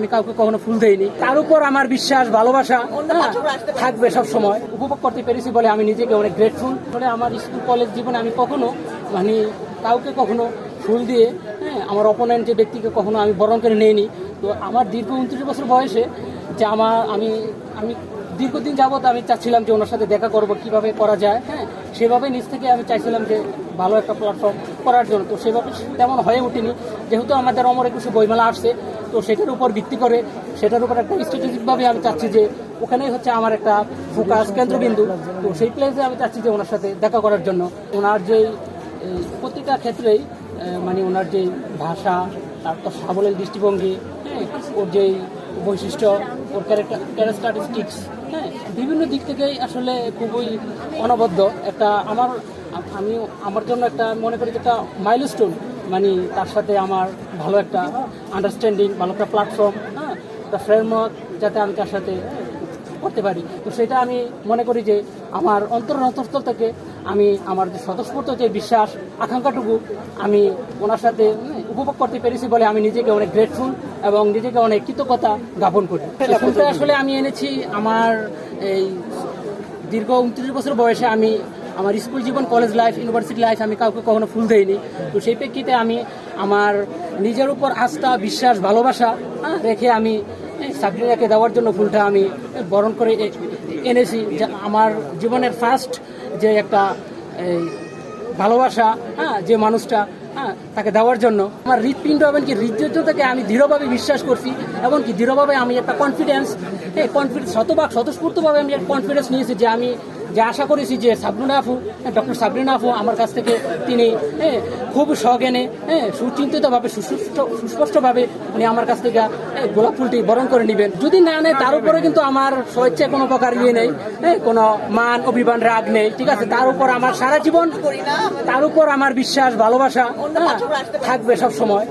আমি কাউকে কখনো ফুল দেইনি, তার উপর আমার বিশ্বাস ভালোবাসা থাকবে সব সময়। উপভোগ করতে পেরেছি বলে আমি নিজেকে অনেক গ্রেটফুল। বলে আমার স্কুল কলেজ জীবনে আমি কখনো কাউকে কখনো ফুল দিয়ে আমার অপোনেন্ট যে ব্যক্তিকে কখনো আমি বরণ করে নেইনি। তো আমার দীর্ঘ 29 বছর বয়সে যে আমি দীর্ঘদিন যাবত আমি চাচ্ছিলাম যে ওনার সাথে দেখা করব, কিভাবে করা যায়। সেভাবে নিজ থেকে আমি চাইছিলাম যে ভালো একটা প্ল্যাটফর্ম করার জন্য। তো সেভাবে তেমন হয়ে ওঠেনি, যেহেতু আমাদের অমর 21 বইমেলা আসছে। তো সেটার উপর ভিত্তি করে সেটার উপর একটা স্ট্র্যাটেজিকভাবে আমি চাচ্ছি যে ওখানেই হচ্ছে আমার একটা ফোকাস কেন্দ্রবিন্দু। তো সেই প্লেসে আমি চাচ্ছি যে ওনার সাথে দেখা করার জন্য। ওনার যেই প্রতিটা ক্ষেত্রেই ওনার যেই ভাষা, তারপর সাবলীল দৃষ্টিভঙ্গি, ওর যেই বৈশিষ্ট্য, ওর ক্যারেক্টারিস্টিক্স, বিভিন্ন দিক থেকেই আসলে খুবই অনবদ্য একটা আমার জন্য একটা মনে করি যে একটা মাইলস্টোন। তার সাথে আমার ভালো একটা আন্ডারস্ট্যান্ডিং, ভালো একটা প্ল্যাটফর্ম, একটা ফ্রেমওয়ার্ক যাতে আমি তার সাথে করতে পারি। তো সেটা আমি মনে করি যে আমার অন্তঃস্থল থেকে আমি আমার যে স্বতঃস্ফূর্ত যে বিশ্বাস, আকাঙ্ক্ষাটুকু আমি ওনার সাথে উপভোগ করতে পেরেছি বলে আমি নিজেকে অনেক গ্রেটফুল এবং নিজেকে অনেক কৃতজ্ঞতা জ্ঞাপন করি। ফুলটা আসলে আমি এনেছি আমার এই দীর্ঘ 29 বছর বয়সে। আমি আমার স্কুল জীবন, কলেজ লাইফ, ইউনিভার্সিটি লাইফ আমি কাউকে কখনো ফুল দেইনি। তো সেই প্রেক্ষিতে আমি আমার নিজের উপর আস্থা, বিশ্বাস, ভালোবাসা রেখে আমি সাবরিনাকে দেওয়ার জন্য ফুলটা আমি বরণ করে এনেছি। আমার জীবনের ফার্স্ট যে একটা ভালোবাসা, যে মানুষটা, তাকে দেওয়ার জন্য আমার হৃৎপিণ্ড এবং কি হৃদয়টাকে আমি দৃঢ়ভাবে বিশ্বাস করছি এবং কি দৃঢ়ভাবে আমি একটা কনফিডেন্স স্বতঃস্ফূর্তভাবে আমি একটা কনফিডেন্স নিয়েছি যে আমি যে আশা করেছি যে ডক্টর সাবরিনা আফু আমার কাছ থেকে তিনি খুব সজ্ঞানে, সুচিন্তিতভাবে, সুস্পষ্টভাবে উনি আমার কাছ থেকে গোলাপ ফুলটি বরণ করে নেবেন। যদি না নেয় তার উপরে কিন্তু আমার স্বেচ্ছায় কোনো প্রকার নেই, কোনো মান অভিমান রাগ নেই, ঠিক আছে। তার উপর আমার সারা জীবন, তার উপর আমার বিশ্বাস ভালোবাসা থাকবে সব সময়।